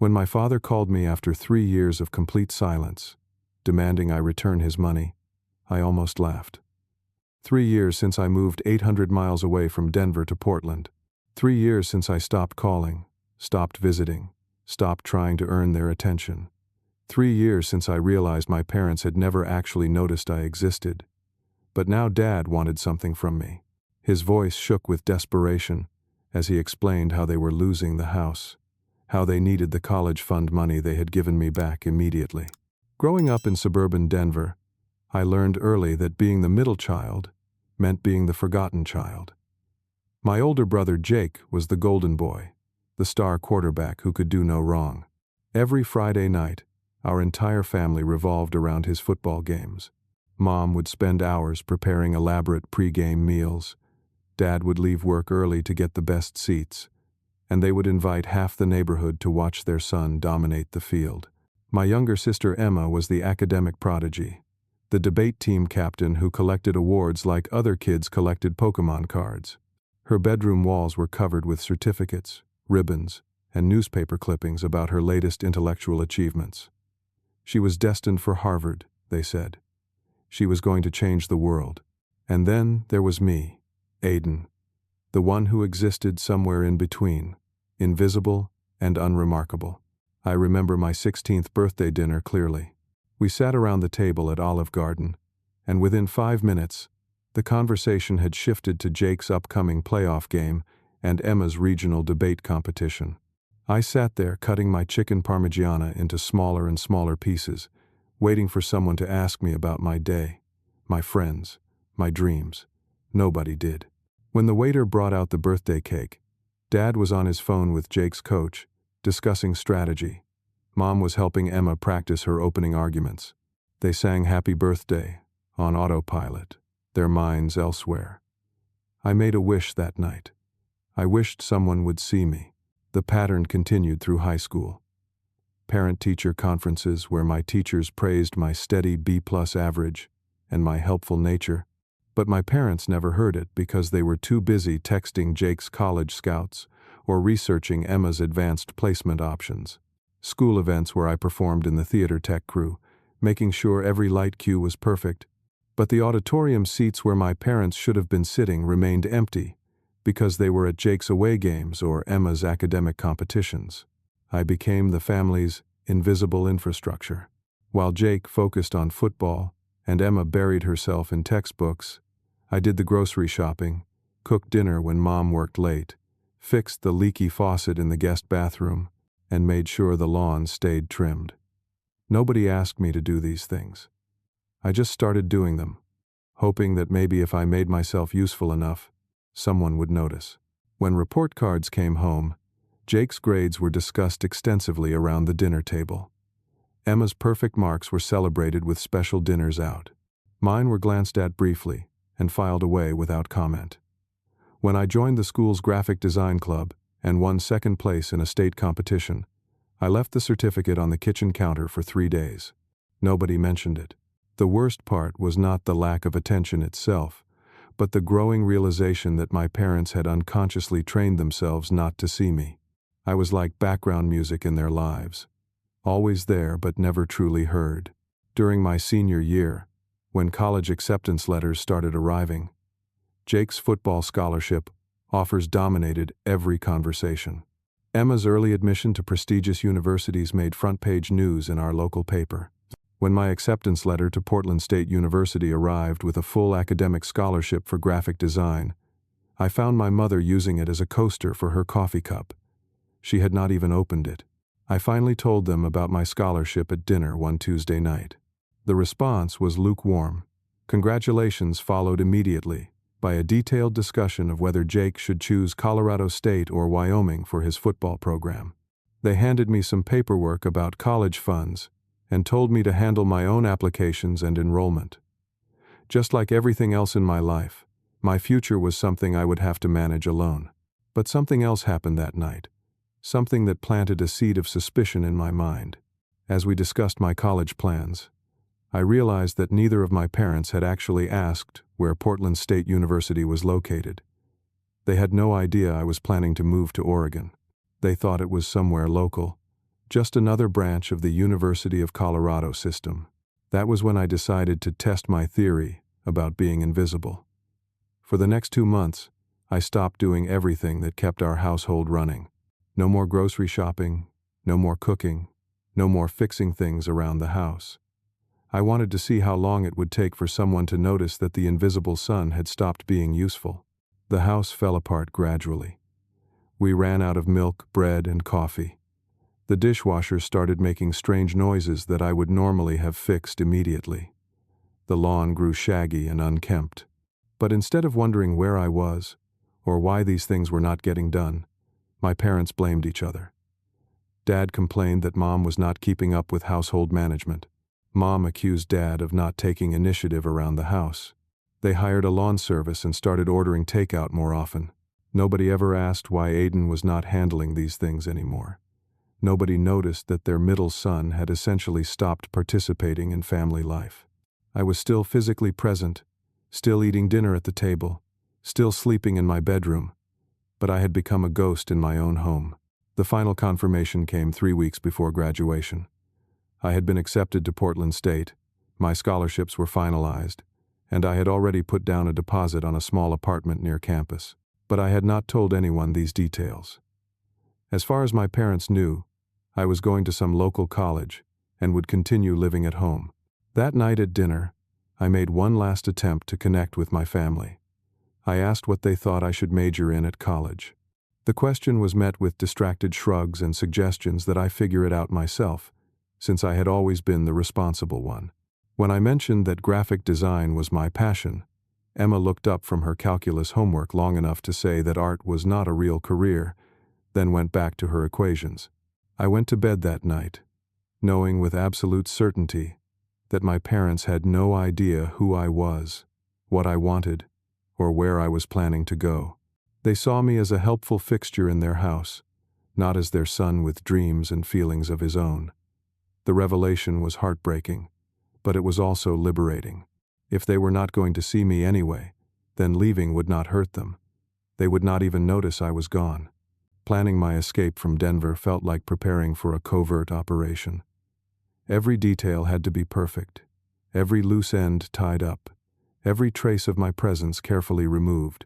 When my father called me after 3 years of complete silence, demanding I return his money, I almost laughed. 3 years since I moved 800 miles away from Denver to Portland. 3 years since I stopped calling, stopped visiting, stopped trying to earn their attention. 3 years since I realized my parents had never actually noticed I existed. But now Dad wanted something from me. His voice shook with desperation as he explained how they were losing the house, how they needed the college fund money they had given me back immediately. Growing up in suburban Denver, I learned early that being the middle child meant being the forgotten child. My older brother Jake was the golden boy, the star quarterback who could do no wrong. Every Friday night, our entire family revolved around his football games. Mom would spend hours preparing elaborate pre-game meals. Dad would leave work early to get the best seats, and they would invite half the neighborhood to watch their son dominate the field. My younger sister Emma was the academic prodigy, the debate team captain who collected awards like other kids collected Pokemon cards. Her bedroom walls were covered with certificates, ribbons, and newspaper clippings about her latest intellectual achievements. She was destined for Harvard, they said. She was going to change the world. And then there was me, Aidan, the one who existed somewhere in between, invisible and unremarkable. I remember my 16th birthday dinner clearly. We sat around the table at Olive Garden, and within 5 minutes, the conversation had shifted to Jake's upcoming playoff game and Emma's regional debate competition. I sat there cutting my chicken parmigiana into smaller and smaller pieces, waiting for someone to ask me about my day, my friends, my dreams. Nobody did. When the waiter brought out the birthday cake, Dad was on his phone with Jake's coach, discussing strategy. Mom was helping Emma practice her opening arguments. They sang Happy Birthday on autopilot, their minds elsewhere. I made a wish that night. I wished someone would see me. The pattern continued through high school. Parent-teacher conferences where my teachers praised my steady B+ average and my helpful nature, but my parents never heard it because they were too busy texting Jake's college scouts or researching Emma's advanced placement options. School events where I performed in the theater tech crew, making sure every light cue was perfect, but the auditorium seats where my parents should have been sitting remained empty because they were at Jake's away games or Emma's academic competitions. I became the family's invisible infrastructure. While Jake focused on football and Emma buried herself in textbooks, I did the grocery shopping, cooked dinner when Mom worked late, fixed the leaky faucet in the guest bathroom, and made sure the lawn stayed trimmed. Nobody asked me to do these things. I just started doing them, hoping that maybe if I made myself useful enough, someone would notice. When report cards came home, Jake's grades were discussed extensively around the dinner table. Emma's perfect marks were celebrated with special dinners out. Mine were glanced at briefly and filed away without comment. When I joined the school's graphic design club and won second place in a state competition, I left the certificate on the kitchen counter for 3 days. Nobody mentioned it. The worst part was not the lack of attention itself, but the growing realization that my parents had unconsciously trained themselves not to see me. I was like background music in their lives, always there but never truly heard. During my senior year, when college acceptance letters started arriving, Jake's football scholarship offers dominated every conversation. Emma's early admission to prestigious universities made front-page news in our local paper. When my acceptance letter to Portland State University arrived with a full academic scholarship for graphic design, I found my mother using it as a coaster for her coffee cup. She had not even opened it. I finally told them about my scholarship at dinner one Tuesday night. The response was lukewarm. Congratulations followed immediately by a detailed discussion of whether Jake should choose Colorado State or Wyoming for his football program. They handed me some paperwork about college funds and told me to handle my own applications and enrollment. Just like everything else in my life, my future was something I would have to manage alone. But something else happened that night, something that planted a seed of suspicion in my mind. As we discussed my college plans, I realized that neither of my parents had actually asked where Portland State University was located. They had no idea I was planning to move to Oregon. They thought it was somewhere local, Just another branch of the University of Colorado system. That was when I decided to test my theory about being invisible. For the next 2 months, I stopped doing everything that kept our household running. No more grocery shopping, no more cooking, no more fixing things around the house. I wanted to see how long it would take for someone to notice that the invisible sun had stopped being useful. The house fell apart gradually. We ran out of milk, bread, and coffee. The dishwasher started making strange noises that I would normally have fixed immediately. The lawn grew shaggy and unkempt. But instead of wondering where I was, or why these things were not getting done, my parents blamed each other. Dad complained that Mom was not keeping up with household management. Mom accused Dad of not taking initiative around the house. They hired a lawn service and started ordering takeout more often. Nobody ever asked why Aidan was not handling these things anymore. Nobody noticed that their middle son had essentially stopped participating in family life. I was still physically present, still eating dinner at the table, still sleeping in my bedroom, but I had become a ghost in my own home. The final confirmation came 3 weeks before graduation. I had been accepted to Portland State, my scholarships were finalized, and I had already put down a deposit on a small apartment near campus. But I had not told anyone these details. As far as my parents knew, I was going to some local college and would continue living at home. That night at dinner, I made one last attempt to connect with my family. I asked what they thought I should major in at college. The question was met with distracted shrugs and suggestions that I figure it out myself, since I had always been the responsible one. When I mentioned that graphic design was my passion, Emma looked up from her calculus homework long enough to say that art was not a real career, then went back to her equations. I went to bed that night, knowing with absolute certainty that my parents had no idea who I was, what I wanted, or where I was planning to go. They saw me as a helpful fixture in their house, not as their son with dreams and feelings of his own. The revelation was heartbreaking, but it was also liberating. If they were not going to see me anyway, then leaving would not hurt them. They would not even notice I was gone. Planning my escape from Denver felt like preparing for a covert operation. Every detail had to be perfect, every loose end tied up, every trace of my presence carefully removed.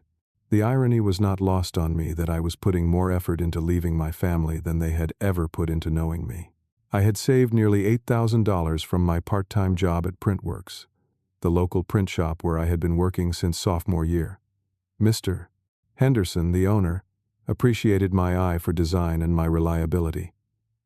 The irony was not lost on me that I was putting more effort into leaving my family than they had ever put into knowing me. I had saved nearly $8,000 from my part-time job at Printworks, the local print shop where I had been working since sophomore year. Mr. Henderson, the owner, appreciated my eye for design and my reliability.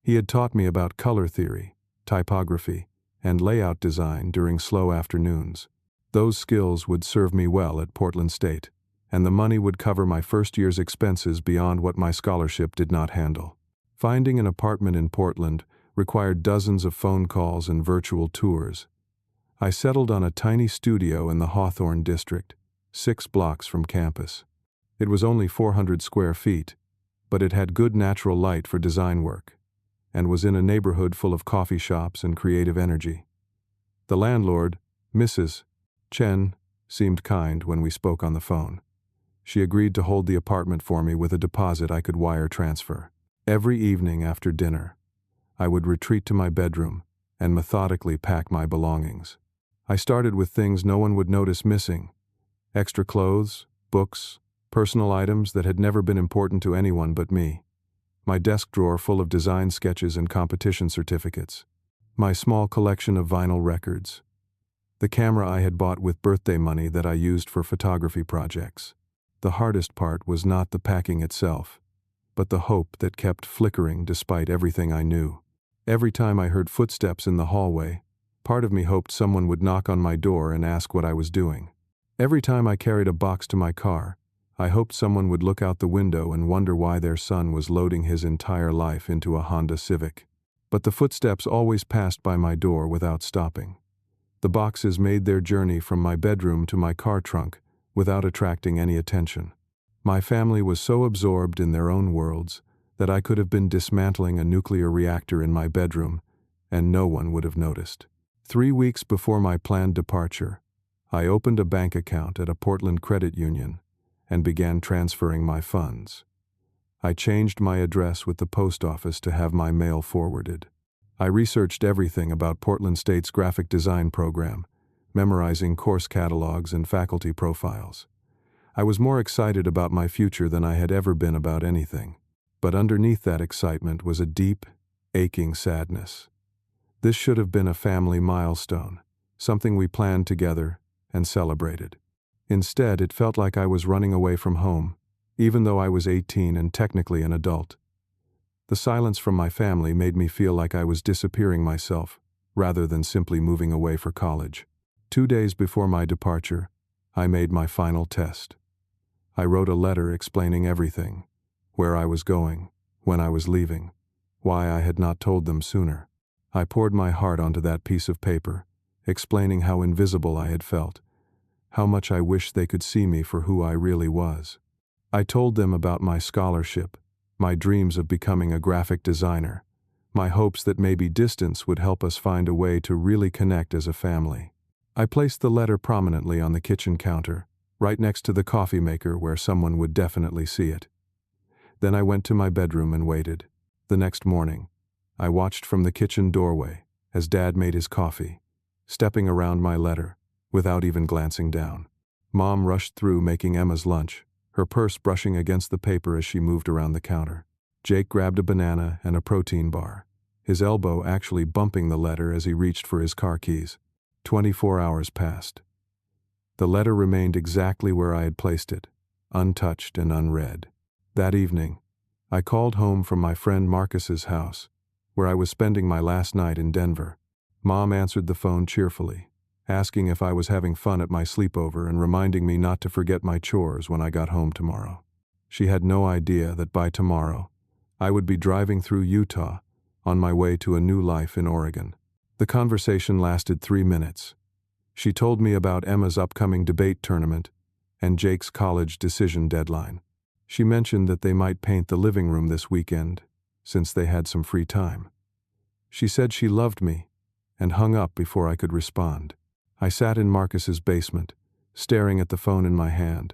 He had taught me about color theory, typography, and layout design during slow afternoons. Those skills would serve me well at Portland State, and the money would cover my first year's expenses beyond what my scholarship did not handle. Finding an apartment in Portland required dozens of phone calls and virtual tours. I settled on a tiny studio in the Hawthorne district, 6 blocks from campus. It was only 400 square feet, but it had good natural light for design work, and was in a neighborhood full of coffee shops and creative energy. The landlord, Mrs. Chen, seemed kind when we spoke on the phone. She agreed to hold the apartment for me with a deposit I could wire transfer. Every evening after dinner, I would retreat to my bedroom and methodically pack my belongings. I started with things no one would notice missing: extra clothes, books, personal items that had never been important to anyone but me, my desk drawer full of design sketches and competition certificates, my small collection of vinyl records, the camera I had bought with birthday money that I used for photography projects. The hardest part was not the packing itself, but the hope that kept flickering despite everything I knew. Every time I heard footsteps in the hallway, part of me hoped someone would knock on my door and ask what I was doing. Every time I carried a box to my car, I hoped someone would look out the window and wonder why their son was loading his entire life into a Honda Civic. But the footsteps always passed by my door without stopping. The boxes made their journey from my bedroom to my car trunk without attracting any attention. My family was so absorbed in their own worlds that I could have been dismantling a nuclear reactor in my bedroom, and no one would have noticed. 3 weeks before my planned departure, I opened a bank account at a Portland credit union and began transferring my funds. I changed my address with the post office to have my mail forwarded. I researched everything about Portland State's graphic design program, memorizing course catalogs and faculty profiles. I was more excited about my future than I had ever been about anything. But underneath that excitement was a deep, aching sadness. This should have been a family milestone, something we planned together and celebrated. Instead, it felt like I was running away from home, even though I was 18 and technically an adult. The silence from my family made me feel like I was disappearing myself, rather than simply moving away for college. 2 days before my departure, I made my final test. I wrote a letter explaining everything: where I was going, when I was leaving, why I had not told them sooner. I poured my heart onto that piece of paper, explaining how invisible I had felt, how much I wished they could see me for who I really was. I told them about my scholarship, my dreams of becoming a graphic designer, my hopes that maybe distance would help us find a way to really connect as a family. I placed the letter prominently on the kitchen counter, right next to the coffee maker where someone would definitely see it. Then I went to my bedroom and waited. The next morning, I watched from the kitchen doorway as Dad made his coffee, stepping around my letter, without even glancing down. Mom rushed through making Emma's lunch, her purse brushing against the paper as she moved around the counter. Jake grabbed a banana and a protein bar, his elbow actually bumping the letter as he reached for his car keys. 24 hours passed. The letter remained exactly where I had placed it, untouched and unread. That evening, I called home from my friend Marcus's house, where I was spending my last night in Denver. Mom answered the phone cheerfully, asking if I was having fun at my sleepover and reminding me not to forget my chores when I got home tomorrow. She had no idea that by tomorrow, I would be driving through Utah on my way to a new life in Oregon. The conversation lasted 3 minutes. She told me about Emma's upcoming debate tournament and Jake's college decision deadline. She mentioned that they might paint the living room this weekend, since they had some free time. She said she loved me, and hung up before I could respond. I sat in Marcus's basement, staring at the phone in my hand,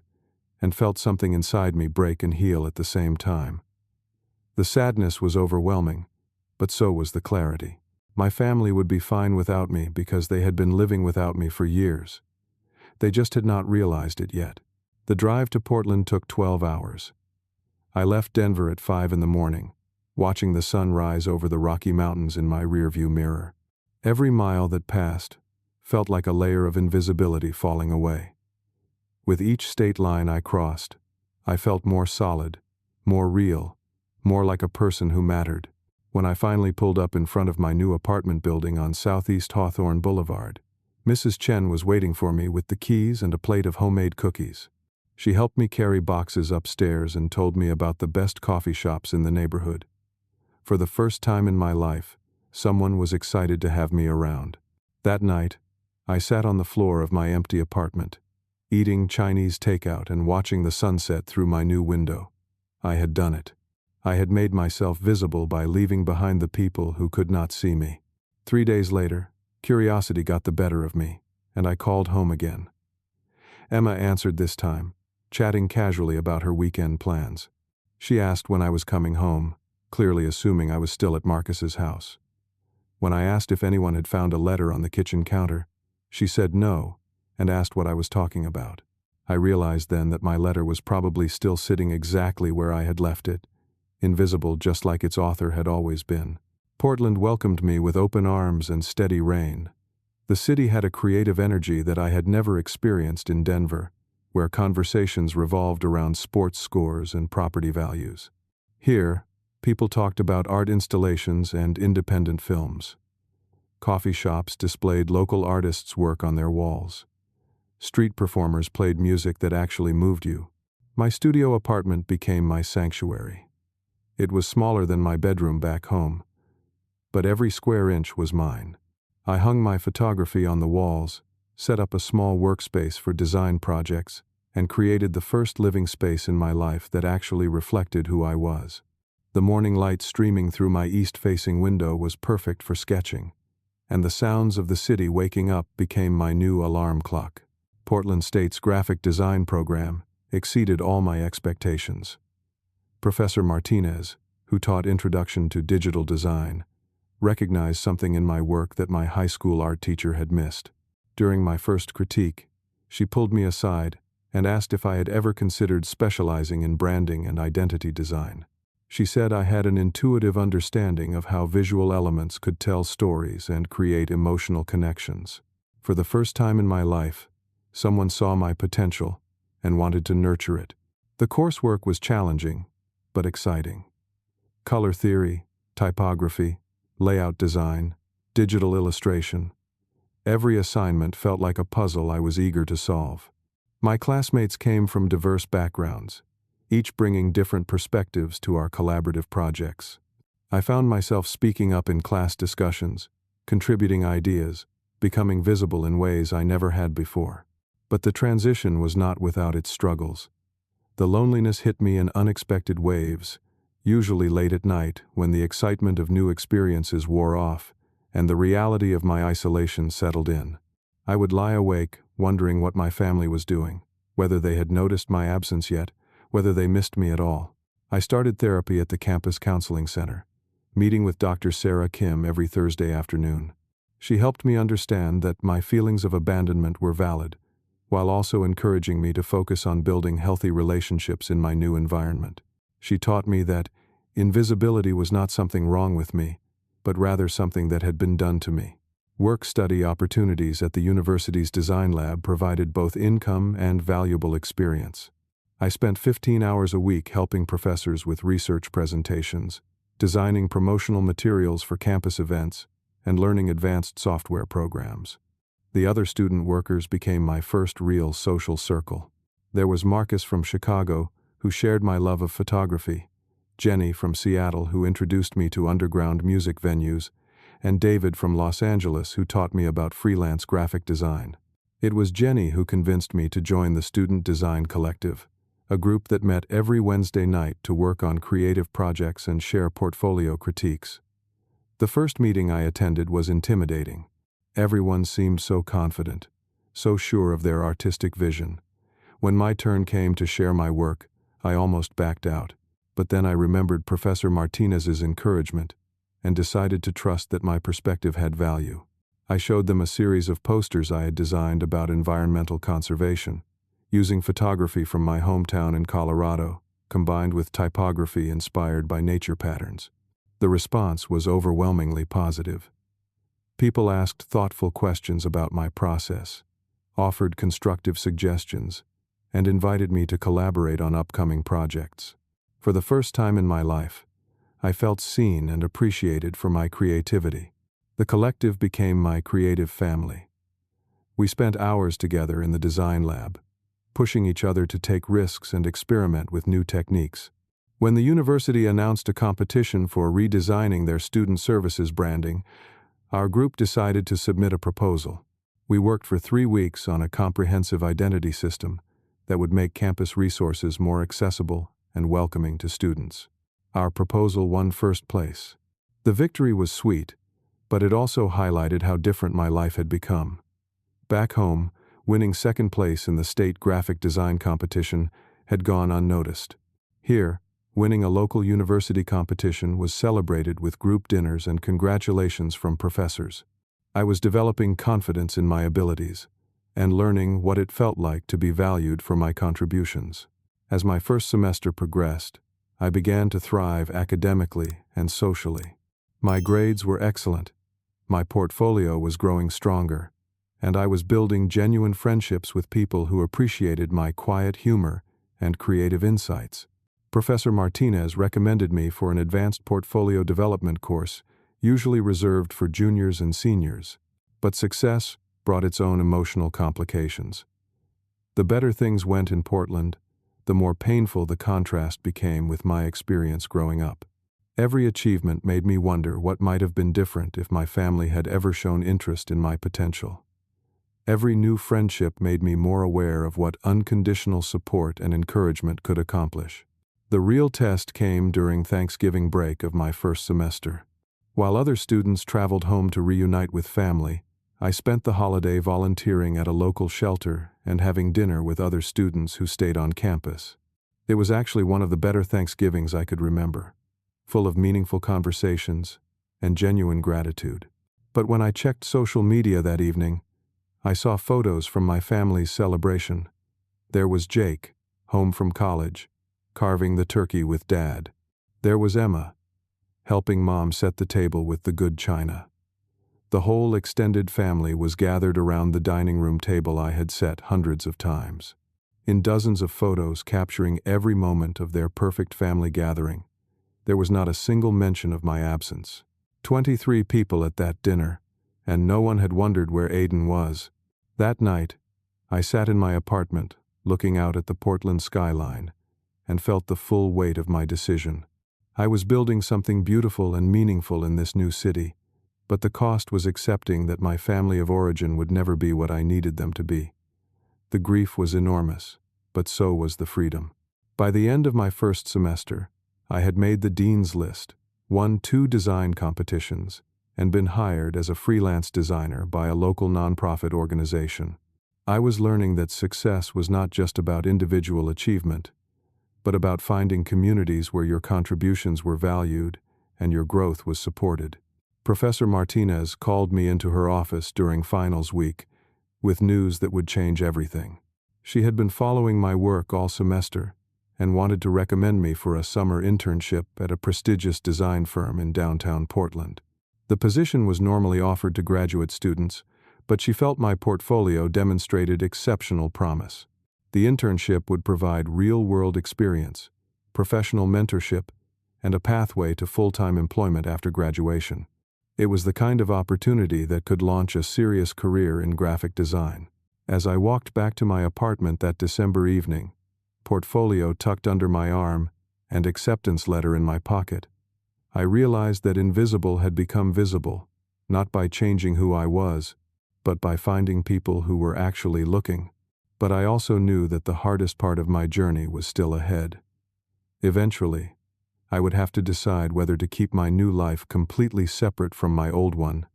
and felt something inside me break and heal at the same time. The sadness was overwhelming, but so was the clarity. My family would be fine without me because they had been living without me for years. They just had not realized it yet. The drive to Portland took 12 hours. I left Denver at 5 in the morning, watching the sun rise over the Rocky Mountains in my rearview mirror. Every mile that passed felt like a layer of invisibility falling away. With each state line I crossed, I felt more solid, more real, more like a person who mattered. When I finally pulled up in front of my new apartment building on Southeast Hawthorne Boulevard, Mrs. Chen was waiting for me with the keys and a plate of homemade cookies. She helped me carry boxes upstairs and told me about the best coffee shops in the neighborhood. For the first time in my life, someone was excited to have me around. That night, I sat on the floor of my empty apartment, eating Chinese takeout and watching the sunset through my new window. I had done it. I had made myself visible by leaving behind the people who could not see me. 3 days later, curiosity got the better of me, and I called home again. Emma answered this time, chatting casually about her weekend plans. She asked when I was coming home, clearly assuming I was still at Marcus's house. When I asked if anyone had found a letter on the kitchen counter, she said no, and asked what I was talking about. I realized then that my letter was probably still sitting exactly where I had left it, invisible just like its author had always been. Portland welcomed me with open arms and steady rain. The city had a creative energy that I had never experienced in Denver, where conversations revolved around sports scores and property values. Here, people talked about art installations and independent films. Coffee shops displayed local artists' work on their walls. Street performers played music that actually moved you. My studio apartment became my sanctuary. It was smaller than my bedroom back home, but every square inch was mine. I hung my photography on the walls, set up a small workspace for design projects, and created the first living space in my life that actually reflected who I was. The morning light streaming through my east-facing window was perfect for sketching, and the sounds of the city waking up became my new alarm clock. Portland State's graphic design program exceeded all my expectations. Professor Martinez, who taught Introduction to Digital Design, recognized something in my work that my high school art teacher had missed. During my first critique, she pulled me aside and asked if I had ever considered specializing in branding and identity design. She said I had an intuitive understanding of how visual elements could tell stories and create emotional connections. For the first time in my life, someone saw my potential and wanted to nurture it. The coursework was challenging, but exciting. Color theory, typography, layout design, digital illustration. Every assignment felt like a puzzle I was eager to solve. My classmates came from diverse backgrounds, each bringing different perspectives to our collaborative projects. I found myself speaking up in class discussions, contributing ideas, becoming visible in ways I never had before. But the transition was not without its struggles. The loneliness hit me in unexpected waves, usually late at night when the excitement of new experiences wore off and the reality of my isolation settled in. I would lie awake, wondering what my family was doing, whether they had noticed my absence yet, whether they missed me at all. I started therapy at the campus counseling center, meeting with Dr. Sarah Kim every Thursday afternoon. She helped me understand that my feelings of abandonment were valid, while also encouraging me to focus on building healthy relationships in my new environment. She taught me that invisibility was not something wrong with me, but rather something that had been done to me. Work-study opportunities at the university's design lab provided both income and valuable experience. I spent 15 hours a week helping professors with research presentations, designing promotional materials for campus events, and learning advanced software programs. The other student workers became my first real social circle. There was Marcus from Chicago, who shared my love of photography, Jenny from Seattle, who introduced me to underground music venues, and David from Los Angeles, who taught me about freelance graphic design. It was Jenny who convinced me to join the Student Design Collective, a group that met every Wednesday night to work on creative projects and share portfolio critiques. The first meeting I attended was intimidating. Everyone seemed so confident, so sure of their artistic vision. When my turn came to share my work, I almost backed out. But then I remembered Professor Martinez's encouragement and decided to trust that my perspective had value. I showed them a series of posters I had designed about environmental conservation, using photography from my hometown in Colorado, combined with typography inspired by nature patterns. The response was overwhelmingly positive. People asked thoughtful questions about my process, offered constructive suggestions, and invited me to collaborate on upcoming projects. For the first time in my life, I felt seen and appreciated for my creativity. The collective became my creative family. We spent hours together in the design lab, pushing each other to take risks and experiment with new techniques. When the university announced a competition for redesigning their student services branding, our group decided to submit a proposal. We worked for 3 weeks on a comprehensive identity system that would make campus resources more accessible and welcoming to students. Our proposal won first place. The victory was sweet, but it also highlighted how different my life had become. Back home, winning second place in the state graphic design competition had gone unnoticed. Here, winning a local university competition was celebrated with group dinners and congratulations from professors. I was developing confidence in my abilities and learning what it felt like to be valued for my contributions. As my first semester progressed, I began to thrive academically and socially. My grades were excellent, my portfolio was growing stronger, and I was building genuine friendships with people who appreciated my quiet humor and creative insights. Professor Martinez recommended me for an advanced portfolio development course, usually reserved for juniors and seniors. But success brought its own emotional complications. The better things went in Portland, the more painful the contrast became with my experience growing up. Every achievement made me wonder what might have been different if my family had ever shown interest in my potential. Every new friendship made me more aware of what unconditional support and encouragement could accomplish. The real test came during Thanksgiving break of my first semester. While other students traveled home to reunite with family, I spent the holiday volunteering at a local shelter and having dinner with other students who stayed on campus. It was actually one of the better Thanksgivings I could remember, full of meaningful conversations and genuine gratitude. But when I checked social media that evening, I saw photos from my family's celebration. There was Jake, home from college, carving the turkey with Dad. There was Emma, helping Mom set the table with the good china. The whole extended family was gathered around the dining room table I had set hundreds of times. In dozens of photos capturing every moment of their perfect family gathering, there was not a single mention of my absence. 23 people at that dinner, and no one had wondered where Aidan was. That night, I sat in my apartment, looking out at the Portland skyline, and felt the full weight of my decision. I was building something beautiful and meaningful in this new city, but the cost was accepting that my family of origin would never be what I needed them to be. The grief was enormous, but so was the freedom. By the end of my first semester, I had made the dean's list, won 2 design competitions, and been hired as a freelance designer by a local nonprofit organization. I was learning that success was not just about individual achievement, but about finding communities where your contributions were valued and your growth was supported. Professor Martinez called me into her office during finals week with news that would change everything. She had been following my work all semester and wanted to recommend me for a summer internship at a prestigious design firm in downtown Portland. The position was normally offered to graduate students, but she felt my portfolio demonstrated exceptional promise. The internship would provide real-world experience, professional mentorship, and a pathway to full-time employment after graduation. It was the kind of opportunity that could launch a serious career in graphic design. As I walked back to my apartment that December evening, portfolio tucked under my arm and acceptance letter in my pocket, I realized that invisible had become visible, not by changing who I was, but by finding people who were actually looking. But I also knew that the hardest part of my journey was still ahead. Eventually, I would have to decide whether to keep my new life completely separate from my old one,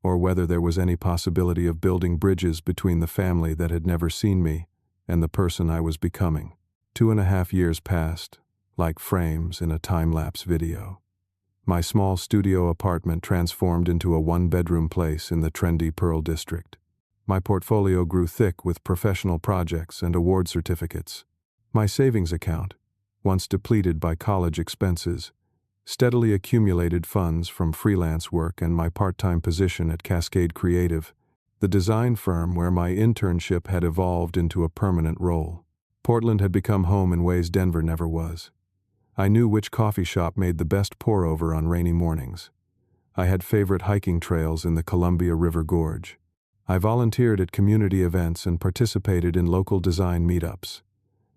or whether there was any possibility of building bridges between the family that had never seen me and the person I was becoming. 2.5 years passed, like frames in a time-lapse video. My small studio apartment transformed into a 1-bedroom place in the trendy Pearl District. My portfolio grew thick with professional projects and award certificates. My savings account, once depleted by college expenses, steadily accumulated funds from freelance work and my part-time position at Cascade Creative, the design firm where my internship had evolved into a permanent role. Portland had become home in ways Denver never was. I knew which coffee shop made the best pour-over on rainy mornings. I had favorite hiking trails in the Columbia River Gorge. I volunteered at community events and participated in local design meetups.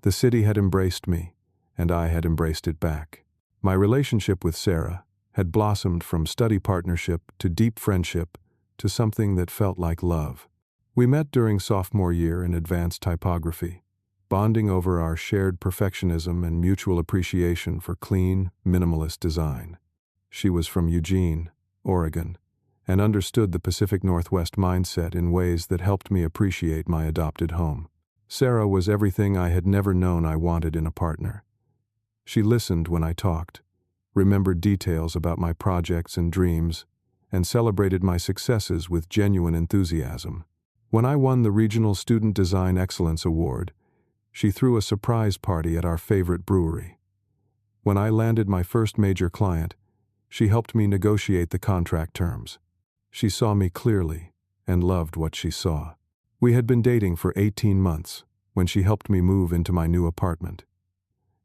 The city had embraced me, and I had embraced it back. My relationship with Sarah had blossomed from study partnership to deep friendship to something that felt like love. We met during sophomore year in advanced typography, bonding over our shared perfectionism and mutual appreciation for clean, minimalist design. She was from Eugene, Oregon, and understood the Pacific Northwest mindset in ways that helped me appreciate my adopted home. Sarah was everything I had never known I wanted in a partner. She listened when I talked, remembered details about my projects and dreams, and celebrated my successes with genuine enthusiasm. When I won the Regional Student Design Excellence Award, she threw a surprise party at our favorite brewery. When I landed my first major client, she helped me negotiate the contract terms. She saw me clearly and loved what she saw. We had been dating for 18 months when she helped me move into my new apartment.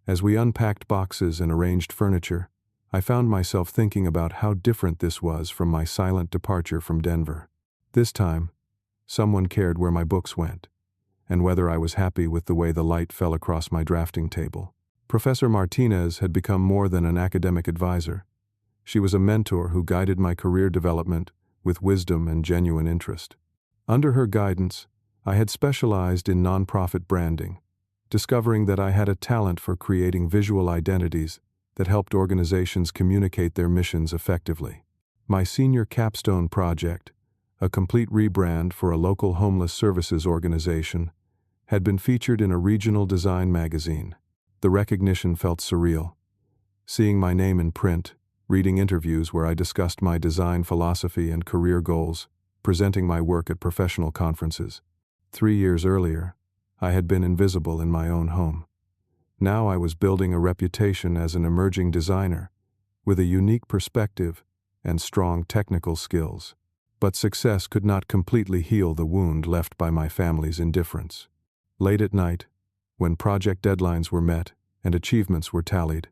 As we unpacked boxes and arranged furniture, I found myself thinking about how different this was from my silent departure from Denver. This time, someone cared where my books went, and whether I was happy with the way the light fell across my drafting table. Professor Martinez had become more than an academic advisor. She was a mentor who guided my career development with wisdom and genuine interest. Under her guidance, I had specialized in nonprofit branding, discovering that I had a talent for creating visual identities that helped organizations communicate their missions effectively. My senior capstone project, a complete rebrand for a local homeless services organization, had been featured in a regional design magazine. The recognition felt surreal. Seeing my name in print, reading interviews where I discussed my design philosophy and career goals, presenting my work at professional conferences. 3 years earlier, I had been invisible in my own home. Now I was building a reputation as an emerging designer, with a unique perspective and strong technical skills. But success could not completely heal the wound left by my family's indifference. Late at night, when project deadlines were met and achievements were tallied,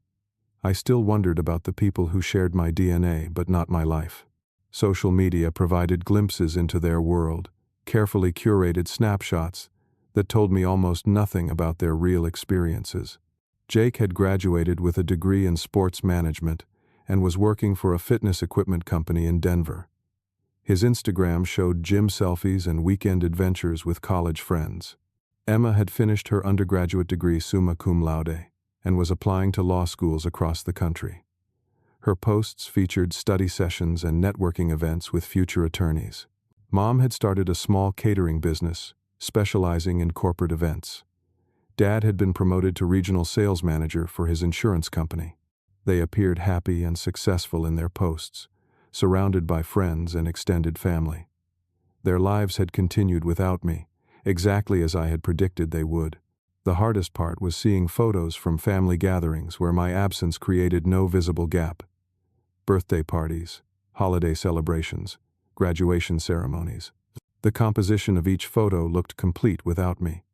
I still wondered about the people who shared my DNA but not my life. Social media provided glimpses into their world, carefully curated snapshots that told me almost nothing about their real experiences. Jake had graduated with a degree in sports management and was working for a fitness equipment company in Denver. His Instagram showed gym selfies and weekend adventures with college friends. Emma had finished her undergraduate degree summa cum laude and was applying to law schools across the country. Her posts featured study sessions and networking events with future attorneys. Mom had started a small catering business, specializing in corporate events. Dad had been promoted to regional sales manager for his insurance company. They appeared happy and successful in their posts, surrounded by friends and extended family. Their lives had continued without me, exactly as I had predicted they would. The hardest part was seeing photos from family gatherings where my absence created no visible gap. Birthday parties, holiday celebrations, graduation ceremonies. The composition of each photo looked complete without me.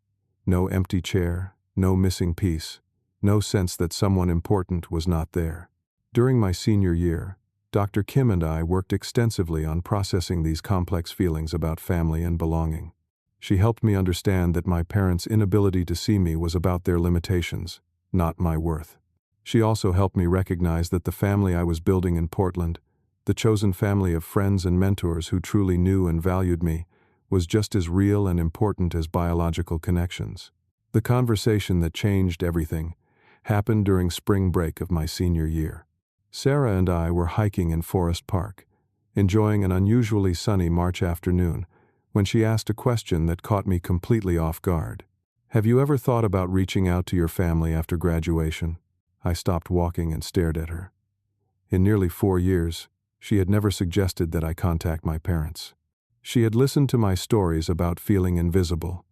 No empty chair, no missing piece, no sense that someone important was not there. During my senior year, Dr. Kim and I worked extensively on processing these complex feelings about family and belonging. She helped me understand that my parents' inability to see me was about their limitations, not my worth. She also helped me recognize that the family I was building in Portland, the chosen family of friends and mentors who truly knew and valued me, was just as real and important as biological connections. The conversation that changed everything happened during spring break of my senior year. Sarah and I were hiking in Forest Park, enjoying an unusually sunny March afternoon, when she asked a question that caught me completely off guard. "Have you ever thought about reaching out to your family after graduation?" I stopped walking and stared at her. In nearly 4 years, she had never suggested that I contact my parents. She had listened to my stories about feeling invisible,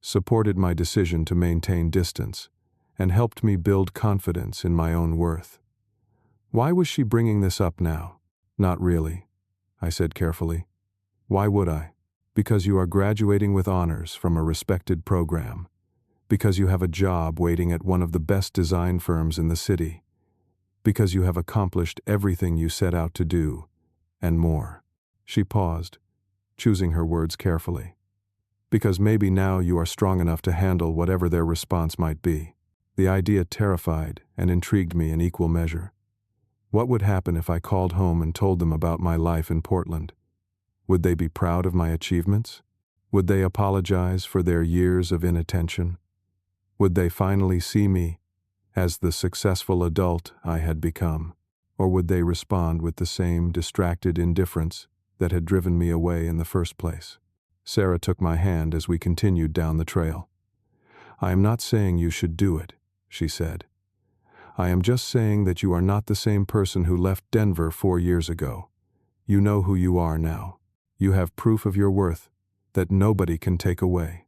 supported my decision to maintain distance, and helped me build confidence in my own worth. Why was she bringing this up now? "Not really," I said carefully. "Why would I?" "Because you are graduating with honors from a respected program. Because you have a job waiting at one of the best design firms in the city. Because you have accomplished everything you set out to do, and more." She paused, choosing her words carefully. "Because maybe now you are strong enough to handle whatever their response might be." The idea terrified and intrigued me in equal measure. What would happen if I called home and told them about my life in Portland? Would they be proud of my achievements? Would they apologize for their years of inattention? Would they finally see me as the successful adult I had become? Or would they respond with the same distracted indifference that had driven me away in the first place? Sarah took my hand as we continued down the trail. "I am not saying you should do it," she said. "I am just saying that you are not the same person who left Denver 4 years ago. You know who you are now. You have proof of your worth that nobody can take away.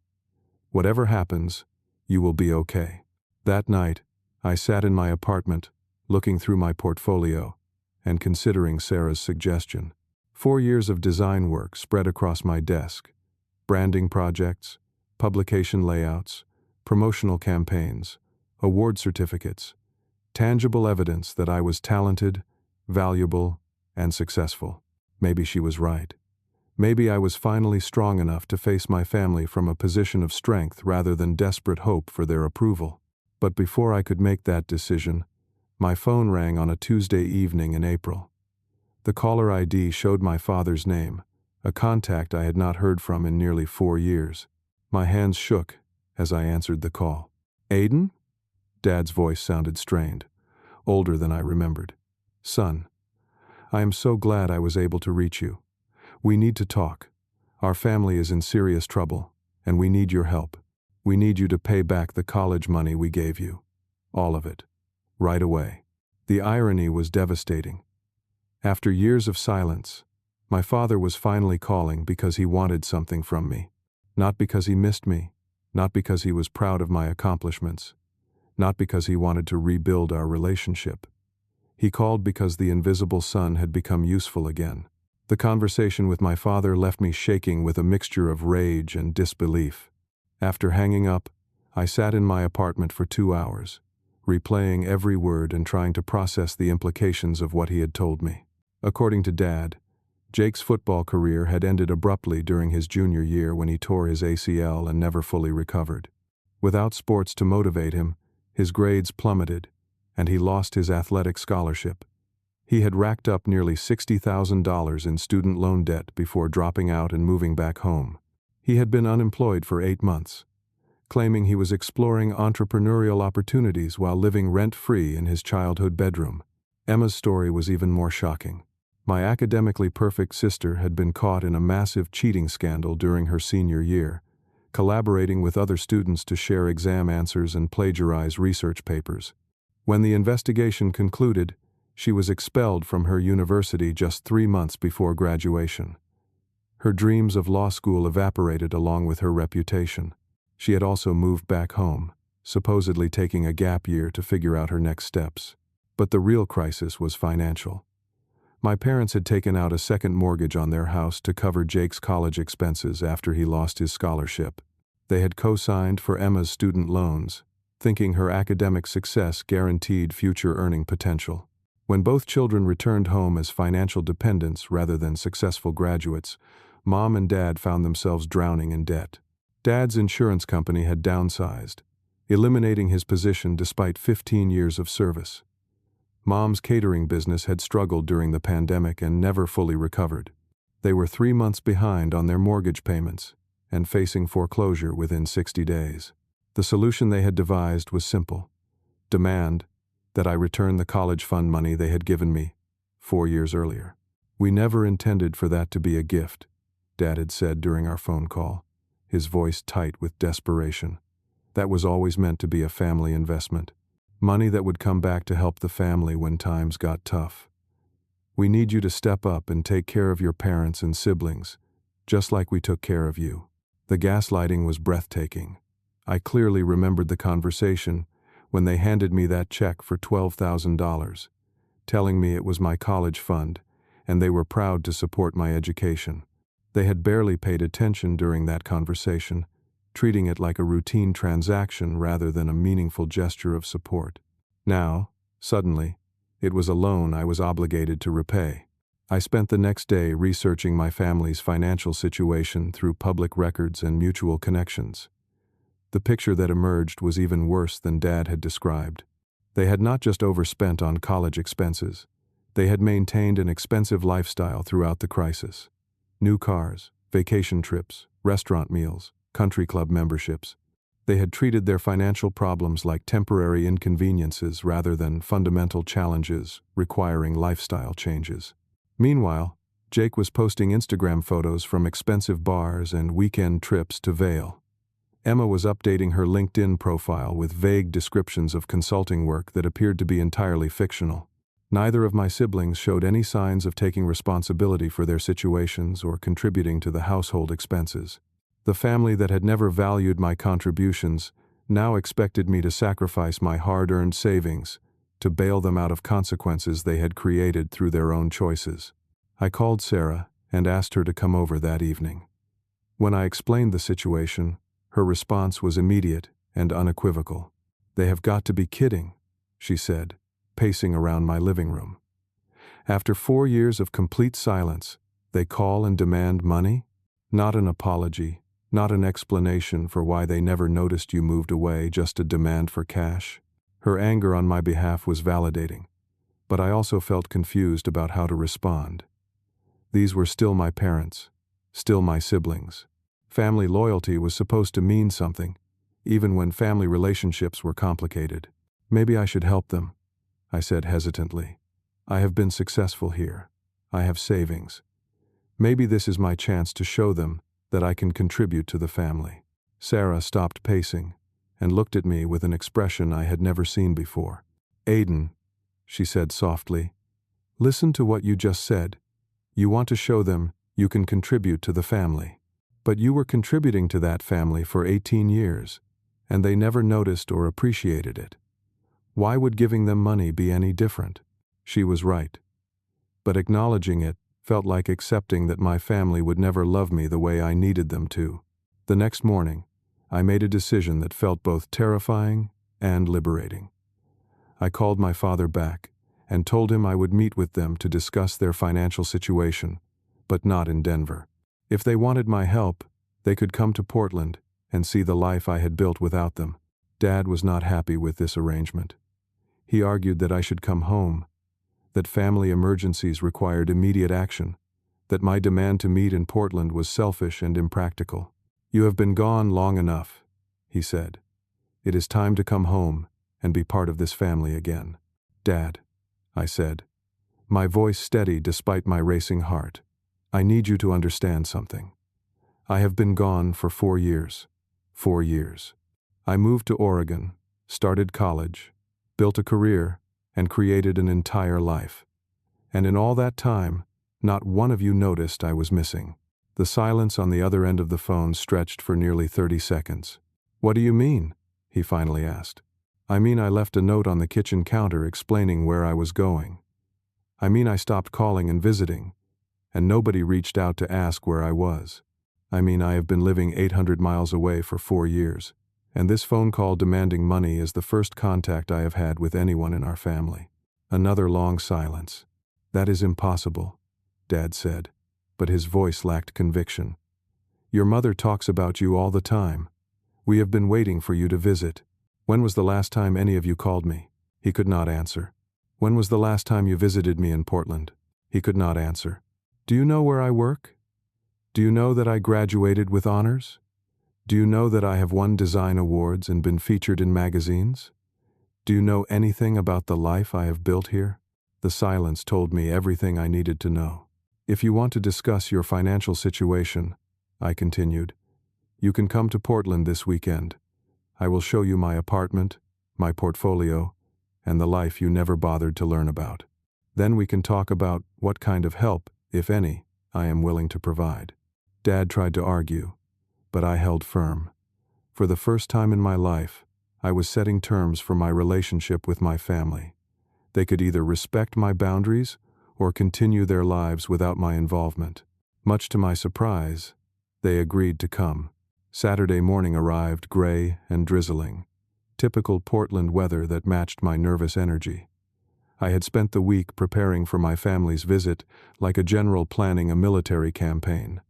Whatever happens, you will be okay." That night, I sat in my apartment, looking through my portfolio and considering Sarah's suggestion. 4 years of design work spread across my desk: branding projects, publication layouts, promotional campaigns, award certificates, tangible evidence that I was talented, valuable, and successful. Maybe she was right. Maybe I was finally strong enough to face my family from a position of strength rather than desperate hope for their approval. But before I could make that decision, my phone rang on a Tuesday evening in April. The caller ID showed my father's name, a contact I had not heard from in nearly 4 years. My hands shook as I answered the call. "Aidan?" Dad's voice sounded strained, older than I remembered. "Son, I am so glad I was able to reach you. We need to talk. Our family is in serious trouble, and we need your help. We need you to pay back the college money we gave you." All of it. Right away. The irony was devastating. After years of silence, my father was finally calling because he wanted something from me. Not because he missed me, not because he was proud of my accomplishments, not because he wanted to rebuild our relationship. He called because the invisible son had become useful again. The conversation with my father left me shaking with a mixture of rage and disbelief. After hanging up, I sat in my apartment for 2 hours, replaying every word and trying to process the implications of what he had told me. According to Dad, Jake's football career had ended abruptly during his junior year when he tore his ACL and never fully recovered. Without sports to motivate him, his grades plummeted, and he lost his athletic scholarship. He had racked up nearly $60,000 in student loan debt before dropping out and moving back home. He had been unemployed for 8 months, claiming he was exploring entrepreneurial opportunities while living rent-free in his childhood bedroom. Emma's story was even more shocking. My academically perfect sister had been caught in a massive cheating scandal during her senior year, collaborating with other students to share exam answers and plagiarize research papers. When the investigation concluded, she was expelled from her university just 3 months before graduation. Her dreams of law school evaporated along with her reputation. She had also moved back home, supposedly taking a gap year to figure out her next steps. But the real crisis was financial. My parents had taken out a second mortgage on their house to cover Jake's college expenses after he lost his scholarship. They had co-signed for Emma's student loans, thinking her academic success guaranteed future earning potential. When both children returned home as financial dependents rather than successful graduates, Mom and Dad found themselves drowning in debt. Dad's insurance company had downsized, eliminating his position despite 15 years of service. Mom's catering business had struggled during the pandemic and never fully recovered. They were 3 months behind on their mortgage payments and facing foreclosure within 60 days. The solution they had devised was simple. Demand that I return the college fund money they had given me 4 years earlier. "We never intended for that to be a gift," Dad had said during our phone call, his voice tight with desperation. "That was always meant to be a family investment. Money that would come back to help the family when times got tough. We need you to step up and take care of your parents and siblings, just like we took care of you." The gaslighting was breathtaking. I clearly remembered the conversation when they handed me that check for $12,000, telling me it was my college fund, and they were proud to support my education. They had barely paid attention during that conversation, treating it like a routine transaction rather than a meaningful gesture of support. Now, suddenly, it was a loan I was obligated to repay. I spent the next day researching my family's financial situation through public records and mutual connections. The picture that emerged was even worse than Dad had described. They had not just overspent on college expenses, they had maintained an expensive lifestyle throughout the crisis. New cars, vacation trips, restaurant meals, country club memberships. They had treated their financial problems like temporary inconveniences rather than fundamental challenges requiring lifestyle changes. Meanwhile, Jake was posting Instagram photos from expensive bars and weekend trips to Vail. Emma was updating her LinkedIn profile with vague descriptions of consulting work that appeared to be entirely fictional. Neither of my siblings showed any signs of taking responsibility for their situations or contributing to the household expenses. The family that had never valued my contributions now expected me to sacrifice my hard-earned savings to bail them out of consequences they had created through their own choices. I called Sarah and asked her to come over that evening. When I explained the situation, her response was immediate and unequivocal. "They have got to be kidding," she said, pacing around my living room. "After 4 years of complete silence, they call and demand money? Not an apology, not an explanation for why they never noticed you moved away, just a demand for cash." Her anger on my behalf was validating, but I also felt confused about how to respond. These were still my parents, still my siblings. Family loyalty was supposed to mean something, even when family relationships were complicated. "Maybe I should help them," I said hesitantly. "I have been successful here. I have savings. Maybe this is my chance to show them that I can contribute to the family." Sarah stopped pacing and looked at me with an expression I had never seen before. "Aidan," she said softly, "listen to what you just said. You want to show them you can contribute to the family. But you were contributing to that family for 18 years, and they never noticed or appreciated it. Why would giving them money be any different?" She was right. But acknowledging it felt like accepting that my family would never love me the way I needed them to. The next morning, I made a decision that felt both terrifying and liberating. I called my father back and told him I would meet with them to discuss their financial situation, but not in Denver. If they wanted my help, they could come to Portland and see the life I had built without them. Dad was not happy with this arrangement. He argued that I should come home, that family emergencies required immediate action, that my demand to meet in Portland was selfish and impractical. "You have been gone long enough," he said. "It is time to come home and be part of this family again." "Dad," I said, my voice steady despite my racing heart, "I need you to understand something. I have been gone for 4 years. 4 years. I moved to Oregon, started college, built a career, and created an entire life. And in all that time, not one of you noticed I was missing." The silence on the other end of the phone stretched for nearly 30 seconds. "What do you mean?" he finally asked. "I mean I left a note on the kitchen counter explaining where I was going. I mean I stopped calling and visiting, and nobody reached out to ask where I was. I mean I have been living 800 miles away for 4 years, and this phone call demanding money is the first contact I have had with anyone in our family." Another long silence. "That is impossible," Dad said, but his voice lacked conviction. "Your mother talks about you all the time. We have been waiting for you to visit. When was the last time any of you called me?" He could not answer. "When was the last time you visited me in Portland?" He could not answer. "Do you know where I work? Do you know that I graduated with honors? Do you know that I have won design awards and been featured in magazines? Do you know anything about the life I have built here?" The silence told me everything I needed to know. "If you want to discuss your financial situation," I continued, "you can come to Portland this weekend. I will show you my apartment, my portfolio, and the life you never bothered to learn about. Then we can talk about what kind of help, if any, I am willing to provide." Dad tried to argue, but I held firm. For the first time in my life, I was setting terms for my relationship with my family. They could either respect my boundaries or continue their lives without my involvement. Much to my surprise, they agreed to come. Saturday morning arrived gray and drizzling, typical Portland weather that matched my nervous energy. I had spent the week preparing for my family's visit like a general planning a military campaign.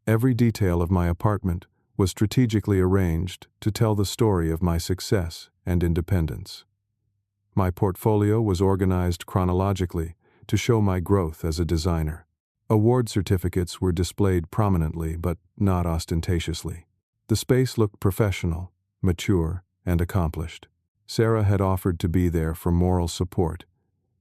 Every detail of my apartment was strategically arranged to tell the story of my success and independence. My portfolio was organized chronologically to show my growth as a designer. Award certificates were displayed prominently but not ostentatiously. The space looked professional, mature, and accomplished. Sarah had offered to be there for moral support,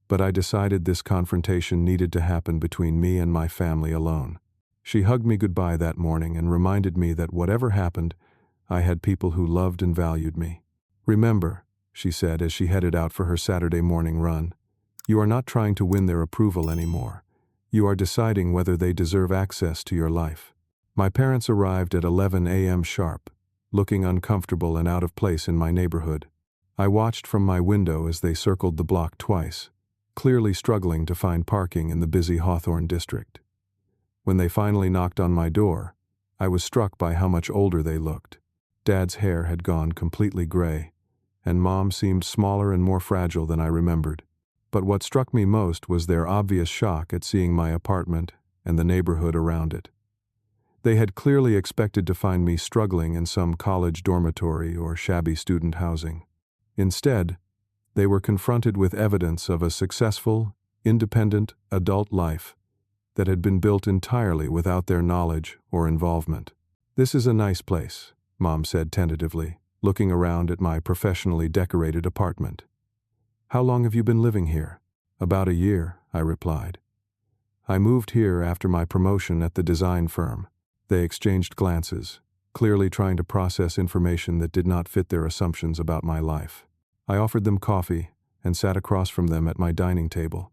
but I decided this confrontation needed to happen between me and my family alone. She hugged me goodbye that morning and reminded me that whatever happened, I had people who loved and valued me. "Remember," she said as she headed out for her Saturday morning run, "you are not trying to win their approval anymore. You are deciding whether they deserve access to your life." My parents arrived at 11 a.m. sharp, looking uncomfortable and out of place in my neighborhood. I watched from my window as they circled the block twice, clearly struggling to find parking in the busy Hawthorne district. When they finally knocked on my door, I was struck by how much older they looked. Dad's hair had gone completely gray, and Mom seemed smaller and more fragile than I remembered. But what struck me most was their obvious shock at seeing my apartment and the neighborhood around it. They had clearly expected to find me struggling in some college dormitory or shabby student housing. Instead, they were confronted with evidence of a successful, independent adult life that had been built entirely without their knowledge or involvement. "This is a nice place," Mom said tentatively, looking around at my professionally decorated apartment. "How long have you been living here?" "About a year," I replied. "I moved here after my promotion at the design firm." They exchanged glances, clearly trying to process information that did not fit their assumptions about my life. I offered them coffee and sat across from them at my dining table,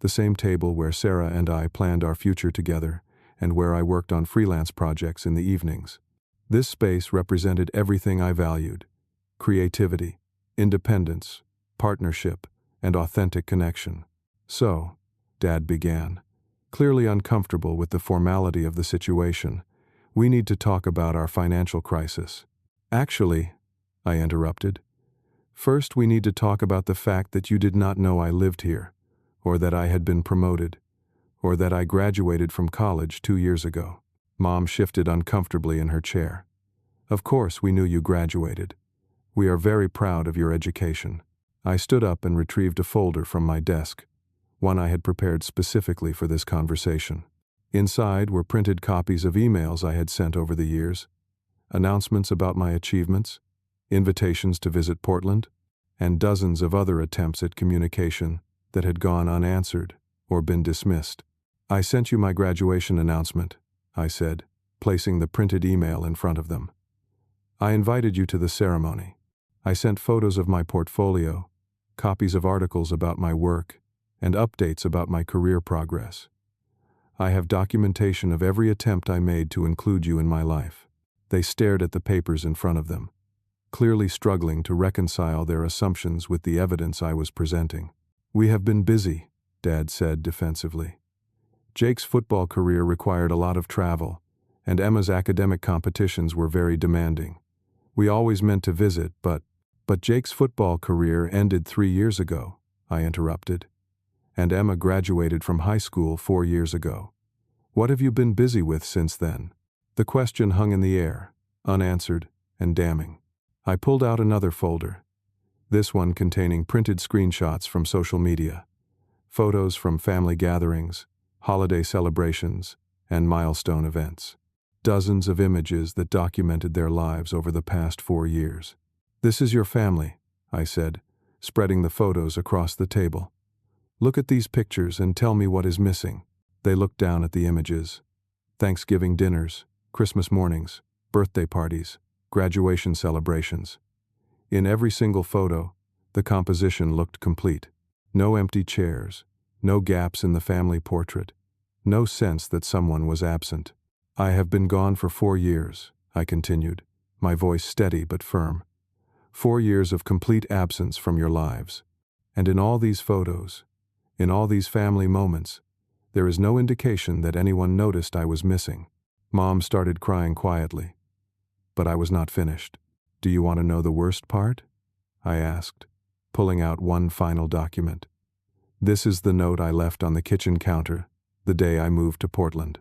the same table where Sarah and I planned our future together and where I worked on freelance projects in the evenings. This space represented everything I valued: creativity, independence, partnership, and authentic connection. "So," Dad began, clearly uncomfortable with the formality of the situation, "we need to talk about our financial crisis." "Actually," I interrupted, "first we need to talk about the fact that you did not know I lived here, or that I had been promoted, or that I graduated from college 2 years ago." Mom shifted uncomfortably in her chair. "Of course we knew you graduated. We are very proud of your education." I stood up and retrieved a folder from my desk, one I had prepared specifically for this conversation. Inside were printed copies of emails I had sent over the years, announcements about my achievements, invitations to visit Portland, and dozens of other attempts at communication that had gone unanswered or been dismissed. "I sent you my graduation announcement," I said, placing the printed email in front of them. "I invited you to the ceremony. I sent photos of my portfolio, copies of articles about my work, and updates about my career progress. I have documentation of every attempt I made to include you in my life." They stared at the papers in front of them, clearly struggling to reconcile their assumptions with the evidence I was presenting. "We have been busy," Dad said defensively. "Jake's football career required a lot of travel, and Emma's academic competitions were very demanding. We always meant to visit, but Jake's football career ended 3 years ago," I interrupted. "And Emma graduated from high school 4 years ago. What have you been busy with since then?" The question hung in the air, unanswered and damning. I pulled out another folder, this one containing printed screenshots from social media, photos from family gatherings, holiday celebrations, and milestone events. Dozens of images that documented their lives over the past 4 years. "This is your family," I said, spreading the photos across the table. "Look at these pictures and tell me what is missing." They looked down at the images. Thanksgiving dinners, Christmas mornings, birthday parties, graduation celebrations. In every single photo, the composition looked complete. No empty chairs, no gaps in the family portrait, no sense that someone was absent. "I have been gone for 4 years," I continued, my voice steady but firm. 4 years of complete absence from your lives. And in all these photos, in all these family moments, there is no indication that anyone noticed I was missing." Mom started crying quietly, but I was not finished. "Do you want to know the worst part?" I asked, pulling out one final document. "This is the note I left on the kitchen counter the day I moved to Portland.